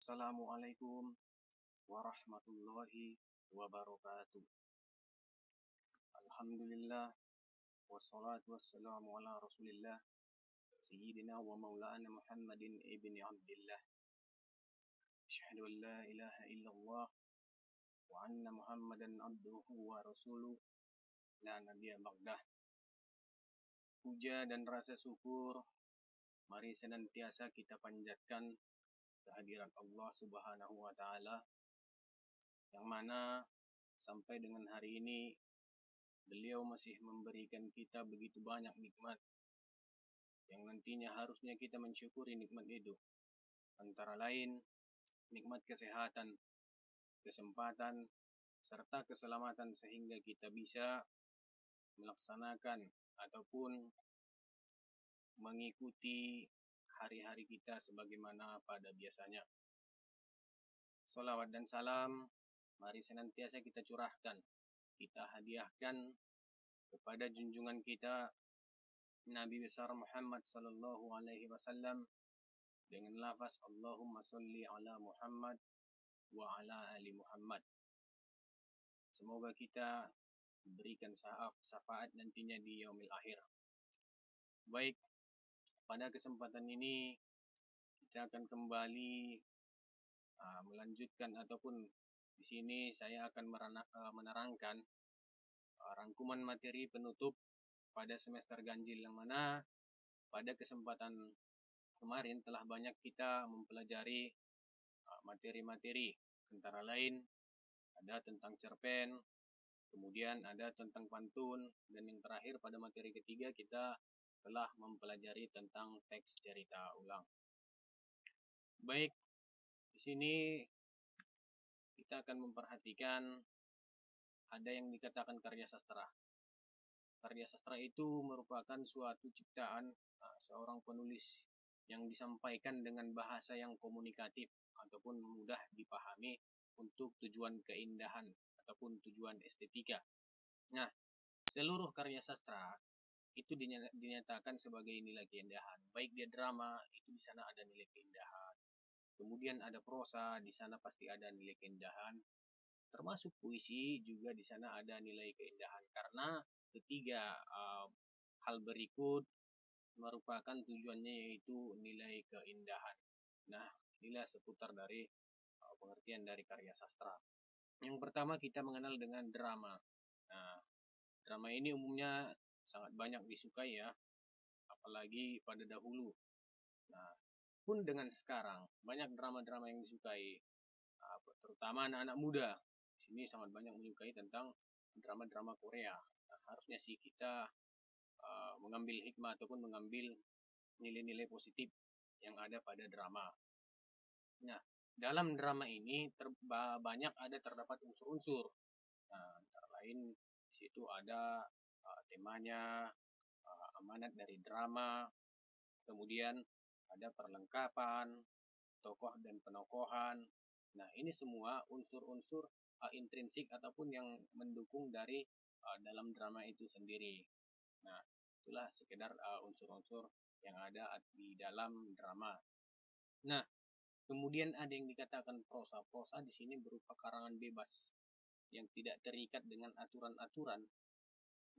Assalamualaikum warahmatullahi wabarakatuh. Alhamdulillah wassalatu wassalamu ala Rasulillah Sayyidina wa maulana Muhammadin ibni Abdillah. Asyhadu an la ilaha illallah wa anna Muhammadan abduhu wa rasuluh la nabiyya ba'dah. Puja dan rasa syukur mari senantiasa kita panjatkan kehadiran Allah Subhanahu wa taala, yang mana sampai dengan hari ini beliau masih memberikan kita begitu banyak nikmat yang nantinya harusnya kita mensyukuri nikmat itu. Antara lain nikmat kesehatan, kesempatan, serta keselamatan sehingga kita bisa melaksanakan ataupun mengikuti hari-hari kita sebagaimana pada biasanya. Salawat dan salam mari senantiasa kita curahkan, kita hadiahkan kepada junjungan kita Nabi besar Muhammad sallallahu alaihi wasallam dengan lafaz Allahumma sholli ala Muhammad wa ala ali Muhammad. Semoga kita diberikan syafaat nantinya di yaumil akhir. Baik, pada kesempatan ini kita akan kembali melanjutkan ataupun di sini saya akan menerangkan rangkuman materi penutup pada semester ganjil, yang mana pada kesempatan kemarin telah banyak kita mempelajari materi-materi, antara lain ada tentang cerpen, kemudian ada tentang pantun, dan yang terakhir pada materi ketiga kita telah mempelajari tentang teks cerita ulang. Baik, di sini kita akan memperhatikan ada yang dikatakan karya sastra. Karya sastra itu merupakan suatu ciptaan seorang penulis yang disampaikan dengan bahasa yang komunikatif ataupun mudah dipahami untuk tujuan keindahan ataupun tujuan estetika. Nah, seluruh karya sastra itu dinyatakan sebagai nilai keindahan. Baik dia drama, itu di sana ada nilai keindahan. Kemudian ada prosa, di sana pasti ada nilai keindahan. Termasuk puisi juga di sana ada nilai keindahan. Karena ketiga hal berikut merupakan tujuannya yaitu nilai keindahan. Nah, inilah seputar dari pengertian dari karya sastra. Yang pertama kita mengenal dengan drama. Nah, drama ini umumnya sangat banyak disukai ya, apalagi pada dahulu. Nah, pun dengan sekarang banyak drama-drama yang disukai, terutama anak-anak muda. Di sini sangat banyak menyukai tentang drama-drama Korea. Nah, harusnya sih kita mengambil hikmah ataupun mengambil nilai-nilai positif yang ada pada drama. Nah, dalam drama ini banyak terdapat unsur-unsur. Nah, antara lain di situ ada temanya, amanat dari drama, kemudian ada perlengkapan, tokoh dan penokohan. Nah, ini semua unsur-unsur intrinsik ataupun yang mendukung dari dalam drama itu sendiri. Nah, itulah sekedar unsur-unsur yang ada di dalam drama. Nah, kemudian ada yang dikatakan prosa. Prosa di sini berupa karangan bebas yang tidak terikat dengan aturan-aturan.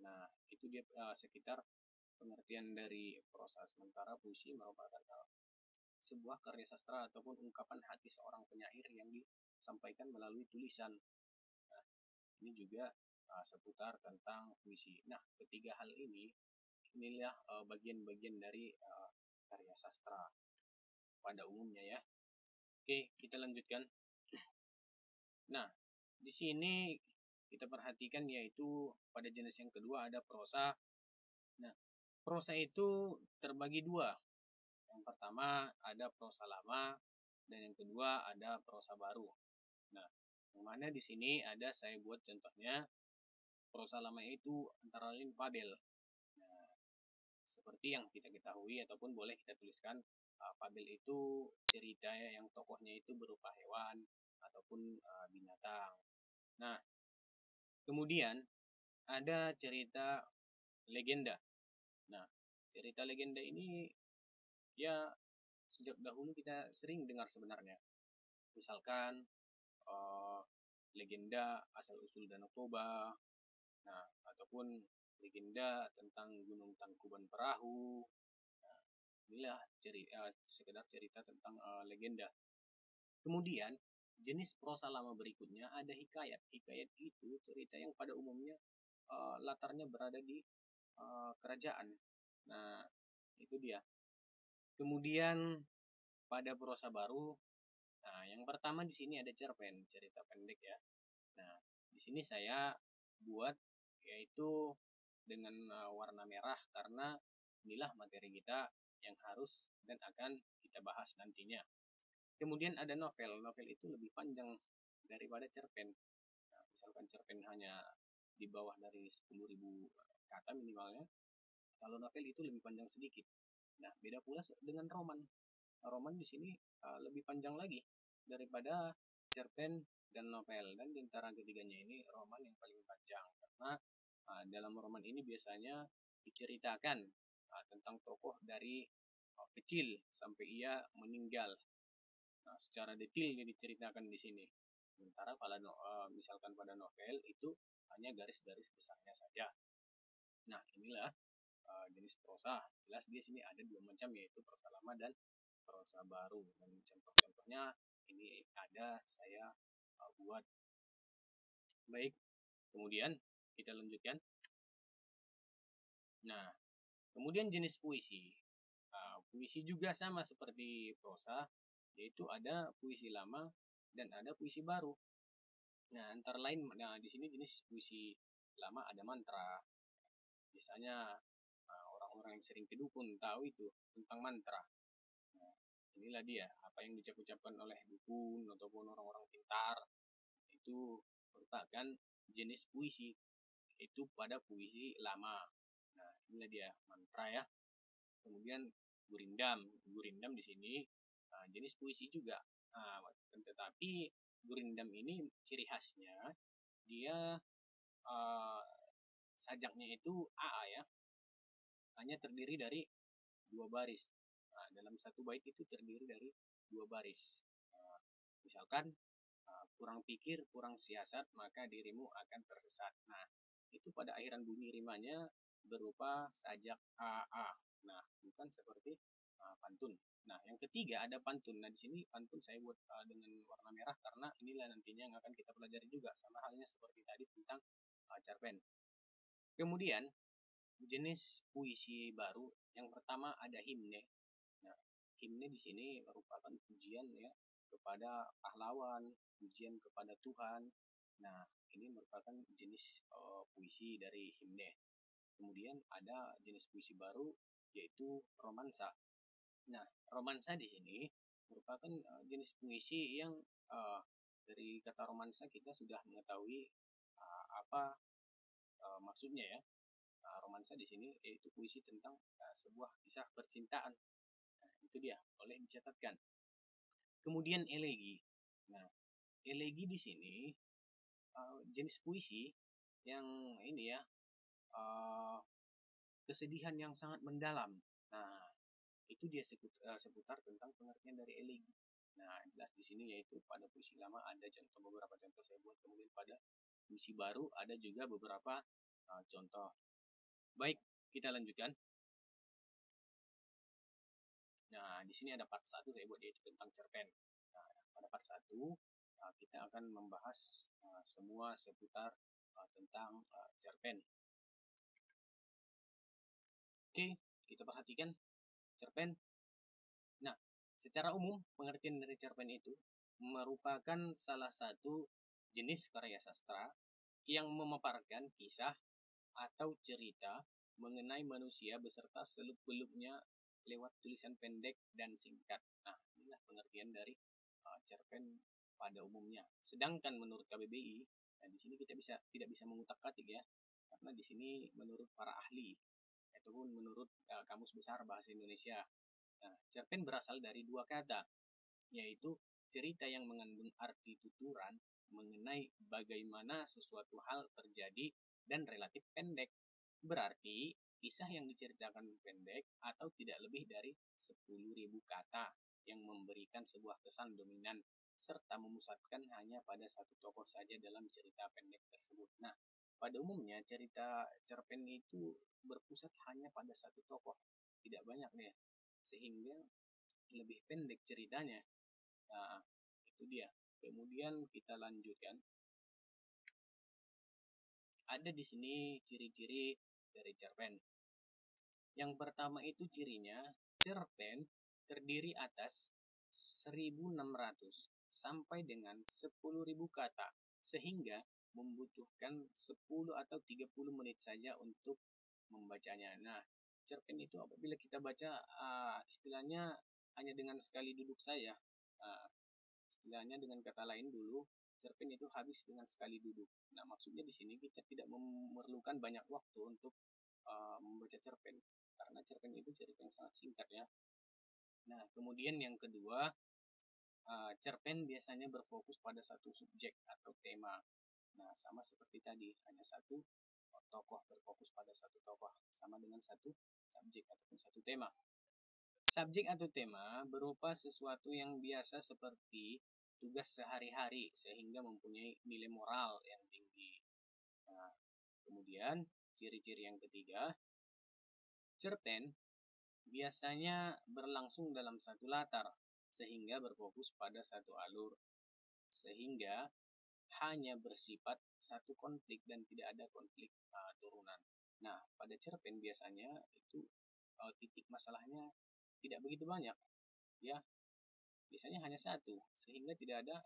Nah, itu dia sekitar pengertian dari prosa. Sementara puisi merupakan sebuah karya sastra ataupun ungkapan hati seorang penyair yang disampaikan melalui tulisan. Nah, ini juga seputar tentang puisi. Nah, ketiga hal ini inilah bagian-bagian dari karya sastra pada umumnya ya. Oke, kita lanjutkan. Nah, di sini kita perhatikan yaitu pada jenis yang kedua ada prosa. Nah, prosa itu terbagi dua. Yang pertama ada prosa lama dan yang kedua ada prosa baru. Nah, yang mana di sini ada saya buat contohnya. Prosa lama itu antara lain fabel. Nah, seperti yang kita ketahui ataupun boleh kita tuliskan, fabel itu cerita yang tokohnya itu berupa hewan ataupun binatang. Nah, kemudian ada cerita legenda. Nah, cerita legenda ini ya sejak dahulu kita sering dengar sebenarnya. Misalkan legenda asal-usul Danau Toba, nah ataupun legenda tentang Gunung Tangkuban Perahu. Nah, inilah sekedar cerita tentang legenda. Kemudian jenis prosa lama berikutnya ada hikayat. Hikayat itu cerita yang pada umumnya latarnya berada di kerajaan. Nah, itu dia. Kemudian pada prosa baru, nah yang pertama di sini ada cerpen, cerita pendek ya. Nah, di sini saya buat yaitu dengan warna merah karena inilah materi kita yang harus dan akan kita bahas nantinya. Kemudian ada novel. Novel itu lebih panjang daripada cerpen. Nah, misalkan cerpen hanya di bawah dari 10.000 kata minimalnya. Kalau novel itu lebih panjang sedikit. Nah, beda pula dengan roman. Roman di sini lebih panjang lagi daripada cerpen dan novel. Dan di antara ketiganya ini roman yang paling panjang karena dalam roman ini biasanya diceritakan tentang tokoh dari kecil sampai ia meninggal. Nah, secara detail ini diceritakan di sini. Sementara misalkan pada novel itu hanya garis-garis besarnya saja. Nah, inilah jenis prosa. Jelas di sini ada dua macam yaitu prosa lama dan prosa baru. Dan contoh-contohnya ini ada saya buat. Baik, kemudian kita lanjutkan. Nah, kemudian jenis puisi. Puisi juga sama seperti prosa, yaitu ada puisi lama dan ada puisi baru. Nah, antara lain, di sini jenis puisi lama ada mantra. Misalnya orang-orang yang sering ke dukun tahu itu tentang mantra. Nah, inilah dia apa yang diucapkan oleh dukun ataupun orang-orang pintar itu merupakan jenis puisi itu pada puisi lama. Nah, inilah dia mantra ya. Kemudian gurindam. Gurindam di sini jenis puisi juga. Tetapi gurindam ini ciri khasnya dia sajaknya itu AA ya. Hanya terdiri dari 2 baris. Nah, dalam satu bait itu terdiri dari 2 baris. Misalkan kurang pikir, kurang siasat, maka dirimu akan tersesat. Nah, itu pada akhiran bunyi rimanya berupa sajak AA. Nah, bukan seperti pantun. Nah, yang ketiga ada pantun. Nah, di sini pantun saya buat dengan warna merah karena inilah nantinya yang akan kita pelajari juga sama halnya seperti tadi tentang cerpen. Kemudian jenis puisi baru yang pertama ada himne. Nah, himne di sini merupakan pujian ya kepada pahlawan, pujian kepada Tuhan. Nah, ini merupakan jenis puisi dari himne. Kemudian ada jenis puisi baru yaitu romansa. Nah, romansa di sini merupakan jenis puisi yang dari kata romansa kita sudah mengetahui apa maksudnya ya. Romansa di sini yaitu puisi tentang sebuah kisah percintaan. Nah, itu dia, boleh dicatatkan. Kemudian elegi. Nah, elegi di sini jenis puisi yang ini ya kesedihan yang sangat mendalam. Nah, itu dia seputar tentang pengertian dari elegi. Nah, jelas di sini yaitu pada puisi lama ada beberapa contoh saya buat, kemudian pada puisi baru ada juga beberapa contoh. Baik, kita lanjutkan. Nah, di sini ada part 1 saya buat yaitu tentang cerpen. Nah, pada part 1 kita akan membahas semua seputar tentang cerpen. Oke, kita perhatikan cerpen. Nah, secara umum pengertian dari cerpen itu merupakan salah satu jenis karya sastra yang memaparkan kisah atau cerita mengenai manusia beserta seluk-beluknya lewat tulisan pendek dan singkat. Nah, inilah pengertian dari cerpen pada umumnya. Sedangkan menurut KBBI, nah di sini kita tidak bisa mengutak-atik ya, karena di sini menurut para ahli ataupun menurut Kamus Besar Bahasa Indonesia. Nah, cerpen berasal dari 2 kata, yaitu cerita yang mengandung arti tuturan mengenai bagaimana sesuatu hal terjadi dan relatif pendek. Berarti kisah yang diceritakan pendek atau tidak lebih dari 10.000 kata yang memberikan sebuah kesan dominan serta memusatkan hanya pada satu tokoh saja dalam cerita pendek tersebut. Nah, pada umumnya cerita cerpen itu berpusat hanya pada satu tokoh, tidak banyak deh, sehingga lebih pendek ceritanya. Nah, itu dia. Kemudian kita lanjutkan. Ada di sini ciri-ciri dari cerpen. Yang pertama itu cirinya, cerpen terdiri atas 1.600 sampai dengan 10.000 kata, sehingga membutuhkan 10 atau 30 menit saja untuk membacanya. Nah, cerpen itu apabila kita baca istilahnya hanya dengan sekali duduk saja. Istilahnya dengan kata lain dulu, cerpen itu habis dengan sekali duduk. Nah, maksudnya di sini kita tidak memerlukan banyak waktu untuk membaca cerpen, karena cerpen itu cerita yang sangat singkat ya. Nah, kemudian yang kedua, cerpen biasanya berfokus pada satu subjek atau tema. Nah, sama seperti tadi, hanya satu tokoh, berfokus pada satu tokoh, sama dengan satu subjek ataupun satu tema. Subjek atau tema berupa sesuatu yang biasa seperti tugas sehari-hari sehingga mempunyai nilai moral yang tinggi. Nah, kemudian ciri-ciri yang ketiga, cerpen biasanya berlangsung dalam satu latar sehingga berfokus pada satu alur, sehingga hanya bersifat satu konflik dan tidak ada konflik turunan. Nah, pada cerpen biasanya itu titik masalahnya tidak begitu banyak, ya. Biasanya hanya satu, sehingga tidak ada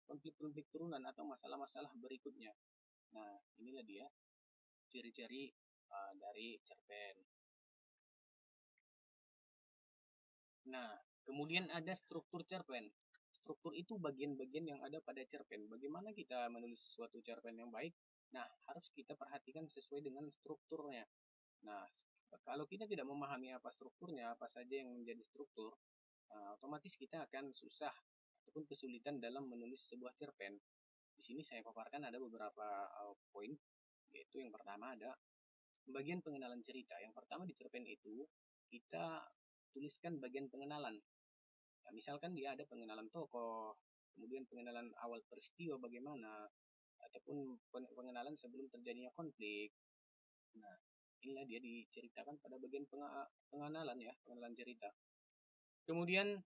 konflik-konflik turunan atau masalah-masalah berikutnya. Nah, inilah dia ciri-ciri dari cerpen. Nah, kemudian ada struktur cerpen. Struktur itu bagian-bagian yang ada pada cerpen. Bagaimana kita menulis suatu cerpen yang baik? Nah, harus kita perhatikan sesuai dengan strukturnya. Nah, kalau kita tidak memahami apa strukturnya, apa saja yang menjadi struktur, otomatis kita akan susah ataupun kesulitan dalam menulis sebuah cerpen. Di sini saya paparkan ada beberapa poin, yaitu yang pertama ada bagian pengenalan cerita. Yang pertama di cerpen itu kita tuliskan bagian pengenalan. Nah, misalkan dia ada pengenalan tokoh, kemudian pengenalan awal peristiwa bagaimana, ataupun pengenalan sebelum terjadinya konflik. Nah, inilah dia diceritakan pada bagian pengenalan ya, pengenalan cerita. Kemudian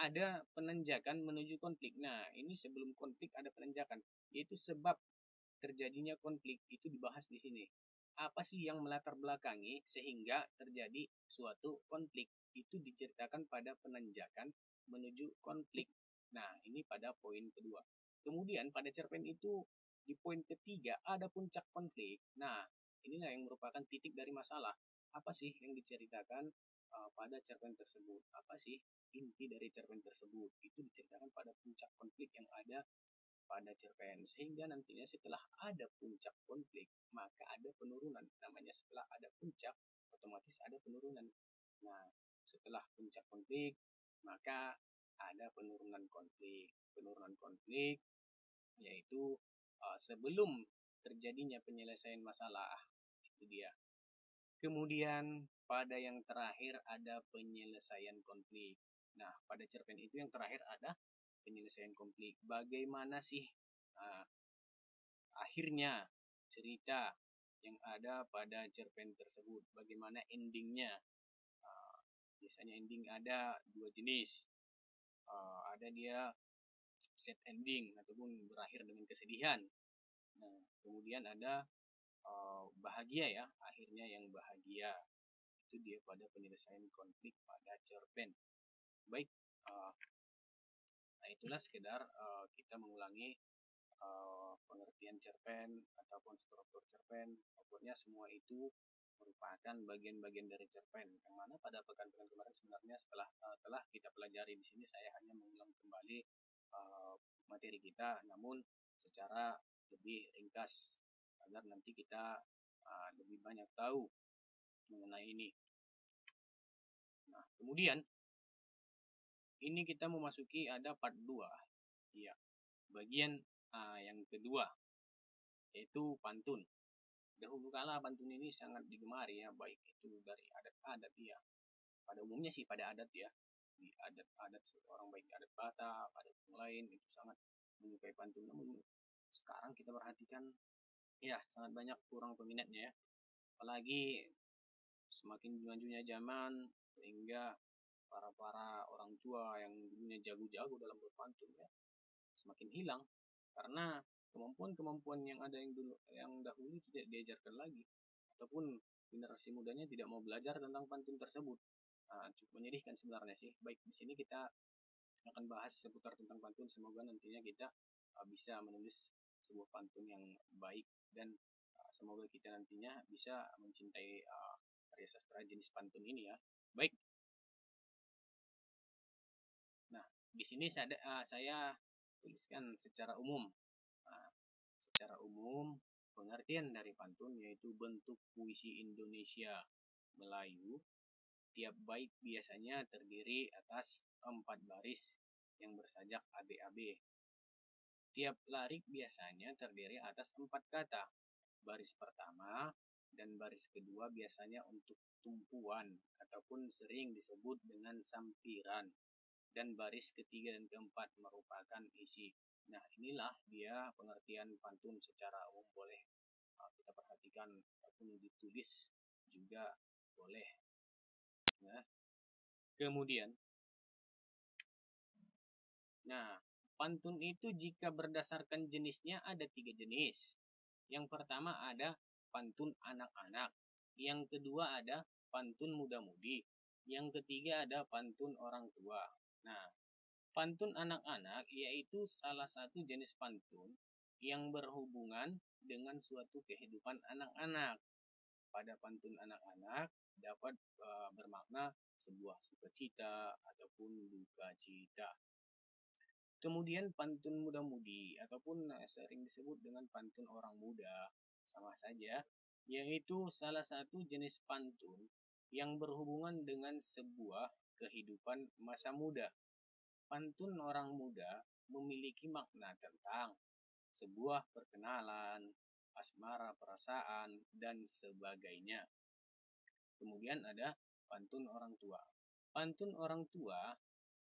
ada penenjakan menuju konflik. Nah, ini sebelum konflik ada penenjakan, yaitu sebab terjadinya konflik itu dibahas di sini. Apa sih yang melatar belakangi sehingga terjadi suatu konflik? Itu diceritakan pada penenjakan menuju konflik. Nah, ini pada poin kedua. Kemudian pada cerpen itu di poin ketiga ada puncak konflik. Nah, inilah yang merupakan titik dari masalah. Apa sih yang diceritakan pada cerpen tersebut? Apa sih inti dari cerpen tersebut? Itu diceritakan pada puncak konflik yang ada pada cerpen, sehingga nantinya setelah ada puncak konflik maka ada penurunan. Namanya setelah ada puncak otomatis ada penurunan. Nah, setelah puncak konflik maka ada penurunan konflik yaitu sebelum terjadinya penyelesaian masalah. Itu dia. Kemudian pada yang terakhir ada penyelesaian konflik. Nah, pada cerpen itu yang terakhir ada penyelesaian konflik. Bagaimana sih akhirnya cerita yang ada pada cerpen tersebut? Bagaimana endingnya? Biasanya ending ada dua jenis. Ada dia sad ending ataupun berakhir dengan kesedihan. Nah, kemudian ada bahagia ya, akhirnya yang bahagia. Itu dia pada penyelesaian konflik pada cerpen. Baik, nah itulah sekedar kita mengulangi pengertian cerpen ataupun struktur cerpen. Pokoknya semua itu merupakan bagian-bagian dari cerpen. Yang mana pada pekan-pekan kemarin sebenarnya setelah telah kita pelajari di sini, saya hanya mengulang kembali materi kita, namun secara lebih ringkas agar nanti kita lebih banyak tahu mengenai ini. Nah, kemudian ini kita memasuki ada part 2. Ya, bagian yang kedua yaitu pantun. Dahulu kala pantun ini sangat digemari ya, baik itu dari adat-adat ya. Pada umumnya sih pada adat ya. di adat-adat orang baik adat Batak, adat yang lain itu sangat menyukai pantun. Namun sekarang kita perhatikan ya sangat banyak kurang peminatnya ya. Apalagi semakin majunya zaman sehingga para orang tua yang dulunya jago-jago dalam berpantun ya semakin hilang karena kemampuan-kemampuan yang ada yang dahulu tidak diajarkan lagi ataupun generasi mudanya tidak mau belajar tentang pantun tersebut. Cukup menyedihkan sebenarnya sih. Baik, di sini kita akan bahas seputar tentang pantun. Semoga nantinya kita bisa menulis sebuah pantun yang baik dan semoga kita nantinya bisa mencintai karya sastra jenis pantun ini ya. Baik. Nah, di sini saya tuliskan secara umum. Nah, secara umum, pengertian dari pantun yaitu bentuk puisi Indonesia Melayu. Tiap bait biasanya terdiri atas 4 baris yang bersajak AB-AB. Tiap larik biasanya terdiri atas 4 kata. Baris pertama dan baris kedua biasanya untuk tumpuan ataupun sering disebut dengan sampiran. Dan baris ketiga dan keempat merupakan isi. Nah, inilah dia pengertian pantun secara umum. Boleh kita perhatikan ataupun ditulis juga boleh. Nah, kemudian, pantun itu jika berdasarkan jenisnya ada 3 jenis. Yang pertama ada pantun anak-anak. Yang kedua ada pantun muda-mudi. Yang ketiga ada pantun orang tua. Nah, pantun anak-anak yaitu salah satu jenis pantun yang berhubungan dengan suatu kehidupan anak-anak. Pada pantun anak-anak dapat bermakna sebuah sukacita ataupun duka cita. Kemudian pantun muda-mudi ataupun sering disebut dengan pantun orang muda, sama saja, yaitu salah satu jenis pantun yang berhubungan dengan sebuah kehidupan masa muda. Pantun orang muda memiliki makna tentang sebuah perkenalan, asmara perasaan, dan sebagainya. Kemudian ada pantun orang tua. Pantun orang tua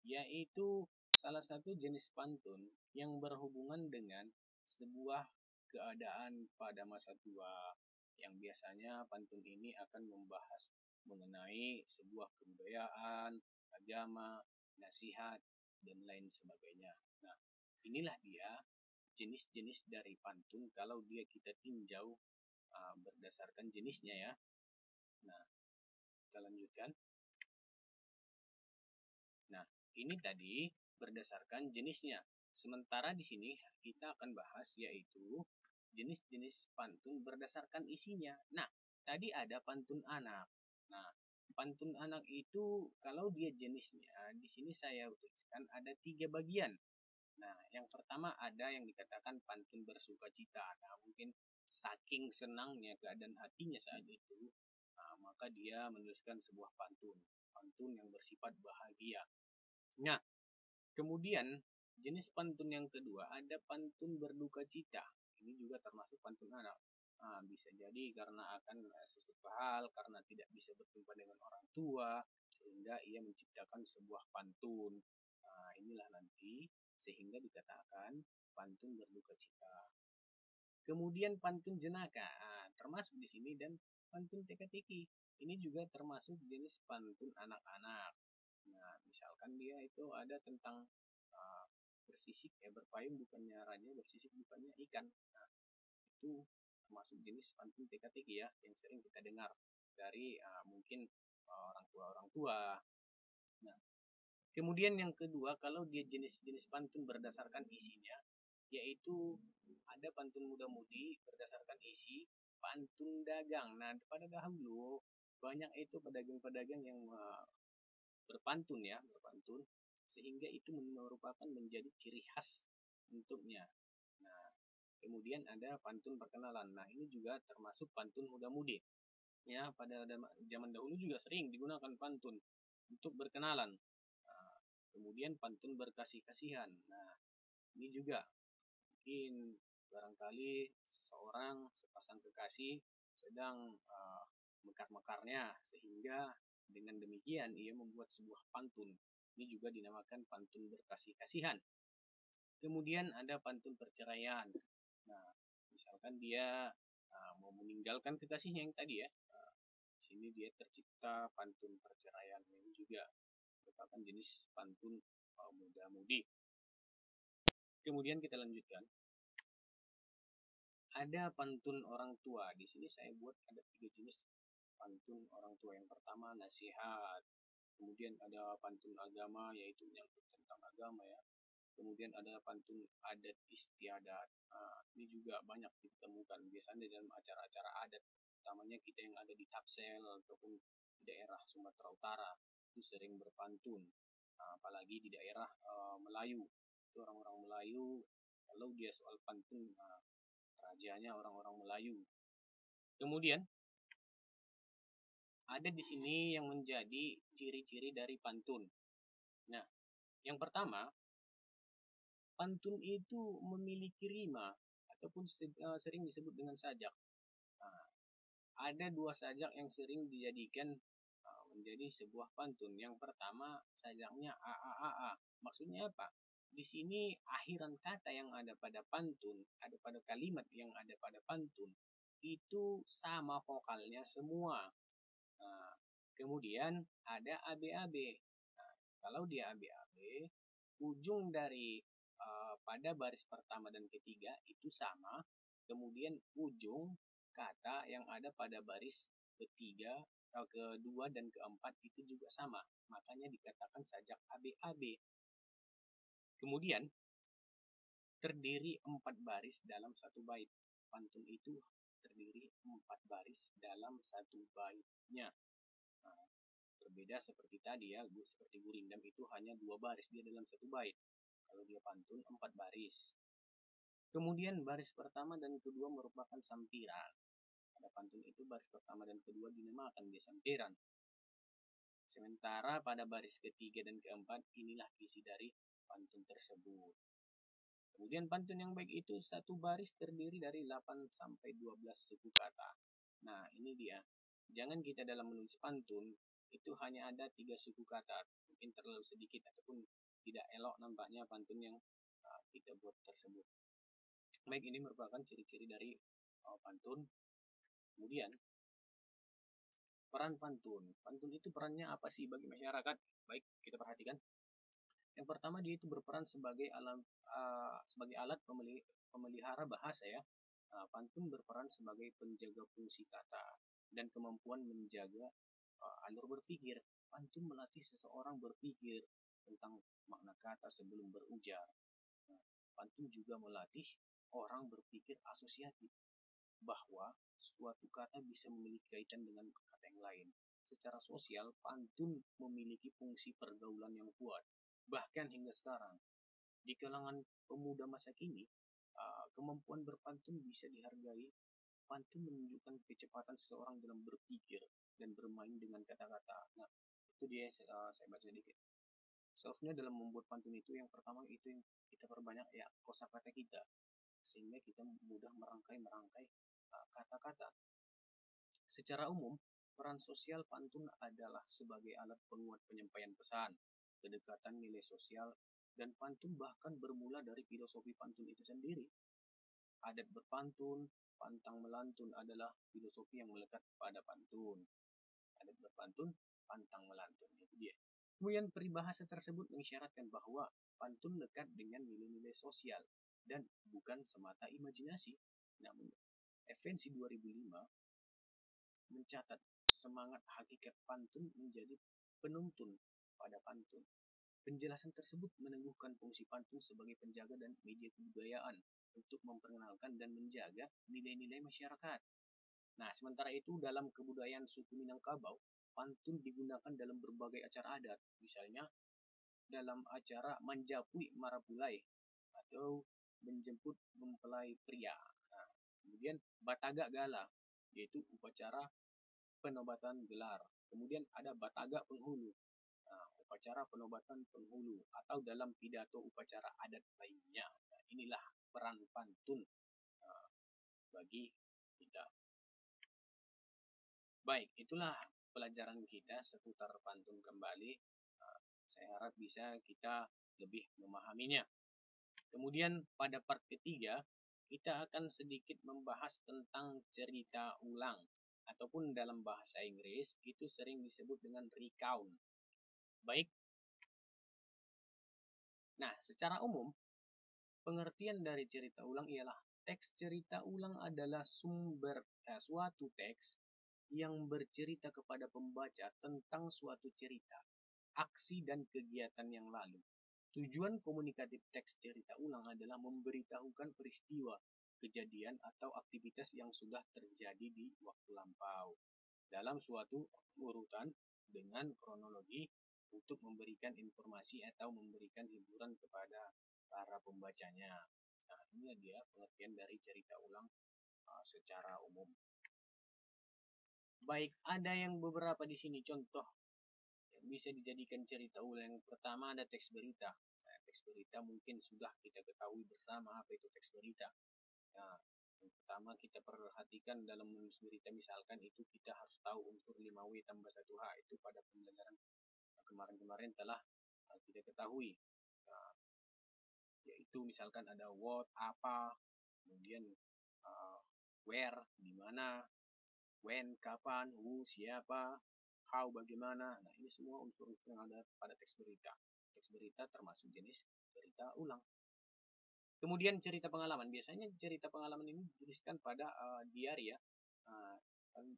yaitu salah satu jenis pantun yang berhubungan dengan sebuah keadaan pada masa tua, yang biasanya pantun ini akan membahas mengenai sebuah kebudayaan, agama, nasihat, dan lain sebagainya. Nah, inilah dia jenis-jenis dari pantun kalau dia kita tinjau berdasarkan jenisnya ya. Nah, kita lanjutkan. Nah, ini tadi berdasarkan jenisnya. Sementara di sini kita akan bahas yaitu jenis-jenis pantun berdasarkan isinya. Nah, tadi ada pantun anak. Nah, pantun anak itu kalau dia jenisnya di sini saya tuliskan ada 3 bagian. Nah, yang pertama ada yang dikatakan pantun bersukacita. Nah, mungkin saking senangnya keadaan hatinya saat itu, maka dia menuliskan sebuah pantun. Pantun yang bersifat bahagia. Nah, kemudian jenis pantun yang kedua ada pantun berduka cita. Ini juga termasuk pantun anak. Bisa jadi karena akan sesuatu hal, karena tidak bisa berjumpa dengan orang tua, sehingga ia menciptakan sebuah pantun. Inilah nanti sehingga dikatakan pantun berduka cita. Kemudian pantun jenaka, termasuk di sini, dan pantun teka-teki. Ini juga termasuk jenis pantun anak-anak. Nah, misalkan dia itu ada tentang bersisik berpayung bukannya raja, bersisik bukannya ikan. Nah, itu termasuk jenis pantun teka-teki ya yang sering kita dengar dari mungkin orang tua. Nah, kemudian yang kedua kalau dia jenis-jenis pantun berdasarkan isinya yaitu ada pantun muda-mudi berdasarkan isi, pantun dagang. Nah, pada dahulu banyak itu pedagang-pedagang yang berpantun sehingga itu merupakan menjadi ciri khas untuknya. Nah, kemudian ada pantun perkenalan. Nah, ini juga termasuk pantun muda-mudi. Ya, pada zaman dahulu juga sering digunakan pantun untuk berkenalan. Nah, kemudian pantun berkasih-kasihan. Nah, ini juga mungkin barangkali seseorang sepasang kekasih sedang mekar-mekarnya sehingga dengan demikian ia membuat sebuah pantun Ini juga dinamakan pantun berkasih-kasihan. Kemudian ada pantun perceraian. Nah, misalkan dia mau meninggalkan kekasihnya yang tadi ya. Di sini dia tercipta pantun perceraian. Ini juga merupakan jenis pantun muda-mudi. Kemudian kita lanjutkan. Ada pantun orang tua. Di sini saya buat ada 3 jenis pantun orang tua. Yang pertama nasihat. Kemudian ada pantun agama, yaitu menyangkut tentang agama ya. Kemudian ada pantun adat istiadat. Nah, ini juga banyak ditemukan biasanya dalam acara-acara adat, utamanya kita yang ada di Tapsel ataupun di daerah Sumatera Utara itu sering berpantun. Nah, apalagi di daerah Melayu, itu orang-orang Melayu kalau dia soal pantun, rajanya orang-orang Melayu. Kemudian ada di sini yang menjadi ciri-ciri dari pantun. Nah, yang pertama, pantun itu memiliki rima ataupun sering disebut dengan sajak. Nah, ada 2 sajak yang sering dijadikan menjadi sebuah pantun. Yang pertama, sajaknya a a a a. Maksudnya apa? Di sini akhiran kata yang ada pada pantun, ada pada kalimat yang ada pada pantun, itu sama vokalnya semua. Nah, kemudian ada ABAB. Nah, kalau dia ABAB, ujung dari pada baris pertama dan ketiga itu sama, kemudian ujung kata yang ada pada baris ketiga, kedua dan keempat itu juga sama, makanya dikatakan sajak ABAB. Kemudian terdiri 4 baris dalam satu bait. Pantun itu terdiri 4 baris dalam satu baitnya. Nah, berbeda seperti tadi ya, seperti gurindam itu hanya 2 baris dia dalam satu bait. Kalau dia pantun 4 baris. Kemudian baris pertama dan kedua merupakan sampiran. Pada pantun itu baris pertama dan kedua dinamakan dia sampiran. Sementara pada baris ketiga dan keempat inilah isi dari pantun tersebut. Kemudian pantun yang baik itu satu baris terdiri dari 8 sampai 12 suku kata. Nah, ini dia. Jangan kita dalam menulis pantun itu hanya ada 3 suku kata. Mungkin terlalu sedikit ataupun tidak elok nampaknya pantun yang kita buat tersebut. Baik, ini merupakan ciri-ciri dari pantun. Kemudian peran pantun. Pantun itu perannya apa sih bagi masyarakat? Baik, kita perhatikan. Yang pertama, dia itu berperan sebagai alat pemelihara bahasa ya. Pantun berperan sebagai penjaga fungsi kata dan kemampuan menjaga alur berpikir. Pantun melatih seseorang berpikir tentang makna kata sebelum berujar. Pantun juga melatih orang berpikir asosiatif, bahwa suatu kata bisa memiliki kaitan dengan kata yang lain. Secara sosial, pantun memiliki fungsi pergaulan yang kuat. Bahkan hingga sekarang, di kalangan pemuda masa kini, kemampuan berpantun bisa dihargai. Pantun menunjukkan kecepatan seseorang dalam berpikir dan bermain dengan kata-kata. Nah, itu dia saya baca sedikit. Seharusnya dalam membuat pantun itu yang pertama itu yang kita perbanyak ya kosakata kita, sehingga kita mudah merangkai kata-kata. Secara umum, peran sosial pantun adalah sebagai alat penguat penyampaian pesan, kedekatan nilai sosial, dan pantun bahkan bermula dari filosofi pantun itu sendiri. Adat berpantun, pantang melantun adalah filosofi yang melekat pada pantun. Adat berpantun, pantang melantun, itu dia. Kemudian peribahasa tersebut mengisyaratkan bahwa pantun lekat dengan nilai-nilai sosial dan bukan semata imajinasi. Namun, FNC 2005 mencatat semangat hakikat pantun menjadi penuntun pada pantun. Penjelasan tersebut meneguhkan fungsi pantun sebagai penjaga dan media kebudayaan untuk memperkenalkan dan menjaga nilai-nilai masyarakat. Nah, sementara itu dalam kebudayaan suku Minangkabau, pantun digunakan dalam berbagai acara adat, misalnya dalam acara Manjapui Marapulai atau menjemput mempelai pria. Nah, kemudian Bataga Gala, yaitu upacara penobatan gelar. Kemudian ada Bataga Penghulu, upacara penobatan penghulu, atau dalam pidato upacara adat lainnya. Nah, inilah peran pantun bagi kita. Baik, itulah pelajaran kita seputar pantun kembali. Saya harap bisa kita lebih memahaminya. Kemudian pada part ketiga, kita akan sedikit membahas tentang cerita ulang. Ataupun dalam bahasa Inggris, itu sering disebut dengan recount. Baik. Nah, secara umum, pengertian dari cerita ulang ialah teks cerita ulang adalah sumber suatu teks yang bercerita kepada pembaca tentang suatu cerita, aksi dan kegiatan yang lalu. Tujuan komunikatif teks cerita ulang adalah memberitahukan peristiwa, kejadian atau aktivitas yang sudah terjadi di waktu lampau dalam suatu urutan dengan kronologi untuk memberikan informasi atau memberikan hiburan kepada para pembacanya. Nah, ini dia pengertian dari cerita ulang secara umum. Baik, ada yang beberapa di sini contoh yang bisa dijadikan cerita ulang. Yang pertama ada teks berita. Nah, teks berita mungkin sudah kita ketahui bersama apa itu teks berita. Nah, yang pertama kita perhatikan dalam menulis berita misalkan itu kita harus tahu unsur 5W tambah 1H itu pada pembelajaran kemarin-kemarin telah kita ketahui. Nah, yaitu misalkan ada what, apa, kemudian where, di mana, when, kapan, who, siapa, how, bagaimana. Nah, ini semua unsur-unsur yang ada pada teks berita. Teks berita termasuk jenis cerita ulang. Kemudian cerita pengalaman. Biasanya cerita pengalaman ini dituliskan pada diary ya.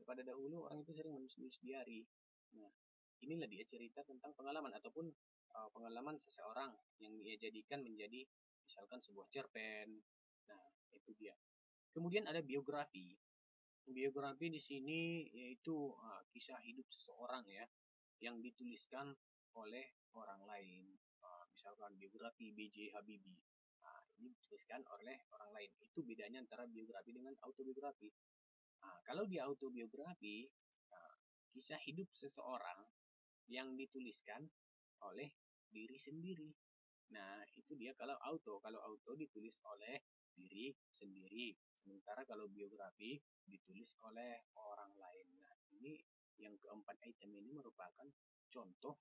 Pada dahulu orang itu sering menulis diary. Nah, inilah dia cerita tentang pengalaman ataupun pengalaman seseorang yang ia jadikan menjadi misalkan sebuah cerpen. Nah, itu dia. Kemudian ada biografi. Biografi di sini yaitu kisah hidup seseorang ya yang dituliskan oleh orang lain. Misalkan biografi B.J. Habibie. Nah, ini dituliskan oleh orang lain. Itu bedanya antara biografi dengan autobiografi. Nah, kalau di autobiografi, kisah hidup seseorang yang dituliskan oleh diri sendiri. Nah, itu dia kalau auto. Kalau auto ditulis oleh diri sendiri. Sementara kalau biografi ditulis oleh orang lain. Nah, ini yang keempat item ini merupakan contoh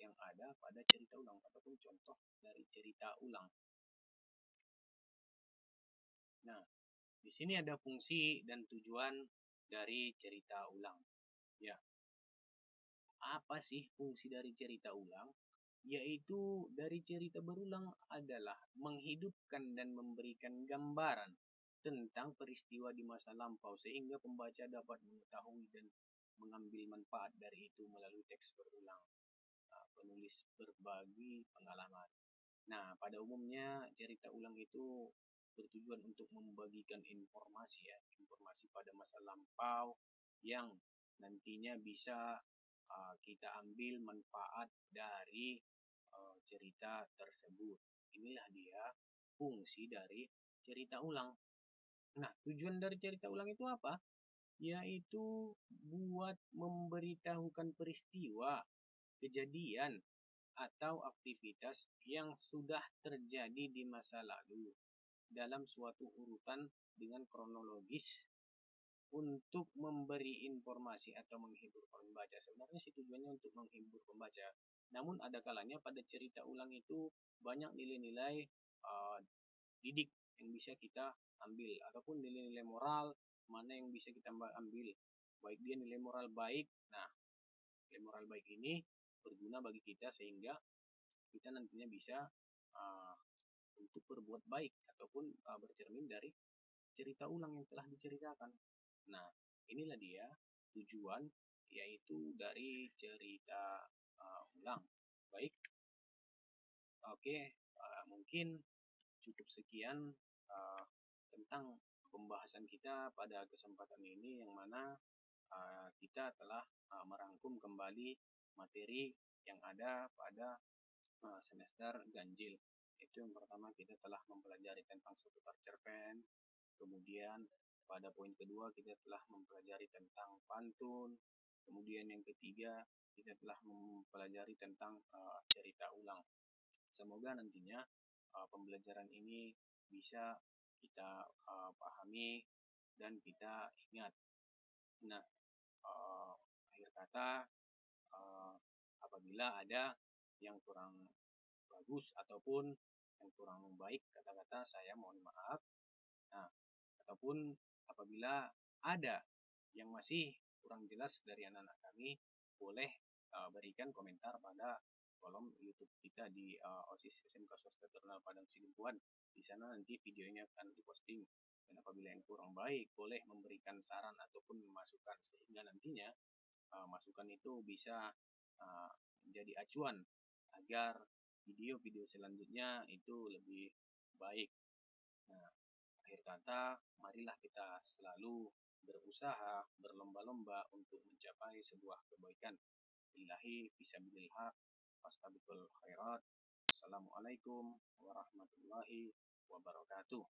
yang ada pada cerita ulang ataupun contoh dari cerita ulang. Nah, di sini ada fungsi dan tujuan dari cerita ulang. Ya. Apa sih fungsi dari cerita ulang? Yaitu dari cerita berulang adalah menghidupkan dan memberikan gambaran tentang peristiwa di masa lampau sehingga pembaca dapat mengetahui dan mengambil manfaat dari itu melalui teks berulang. Penulis berbagi pengalaman. Nah, pada umumnya cerita ulang itu bertujuan untuk membagikan informasi ya, informasi pada masa lampau yang nantinya bisa kita ambil manfaat dari cerita tersebut. Inilah dia fungsi dari cerita ulang. Nah, tujuan dari cerita ulang itu apa? Yaitu buat memberitahukan peristiwa, kejadian, atau aktivitas yang sudah terjadi di masa lalu dalam suatu urutan dengan kronologis untuk memberi informasi atau menghibur pembaca. Sebenarnya sih tujuannya untuk menghibur pembaca. Namun ada kalanya pada cerita ulang itu banyak nilai-nilai didik yang bisa kita ambil ataupun nilai-nilai moral mana yang bisa kita ambil. Baik dia nilai moral baik. Nah, nilai moral baik ini berguna bagi kita sehingga kita nantinya bisa untuk berbuat baik ataupun bercermin dari cerita ulang yang telah diceritakan. Nah, inilah dia tujuan yaitu dari cerita ulang. Baik. Oke, mungkin cukup sekian tentang pembahasan kita pada kesempatan ini yang mana kita telah merangkum kembali materi yang ada pada semester ganjil. Itu yang pertama kita telah mempelajari tentang seputar cerpen, kemudian pada poin kedua kita telah mempelajari tentang pantun, kemudian yang ketiga kita telah mempelajari tentang cerita ulang. Semoga nantinya pembelajaran ini bisa kita pahami dan kita ingat. Nah, akhir kata apabila ada yang kurang bagus ataupun yang kurang baik kata-kata, saya mohon maaf. Nah, ataupun apabila ada yang masih kurang jelas dari anak-anak kami, boleh berikan komentar pada kolom YouTube kita di OSIS SMK Swasta Terkenal Padang Sidempuan. Di sana nanti videonya akan diposting. Dan apabila yang kurang baik, boleh memberikan saran ataupun masukan, sehingga nantinya masukan itu bisa menjadi acuan agar video-video selanjutnya itu lebih baik. Nah, akhir kata, marilah kita selalu berusaha, berlomba-lomba untuk mencapai sebuah kebaikan. Billahi fisabilil haq, fastabiqul khairat. Assalamualaikum warahmatullahi wabarakatuh.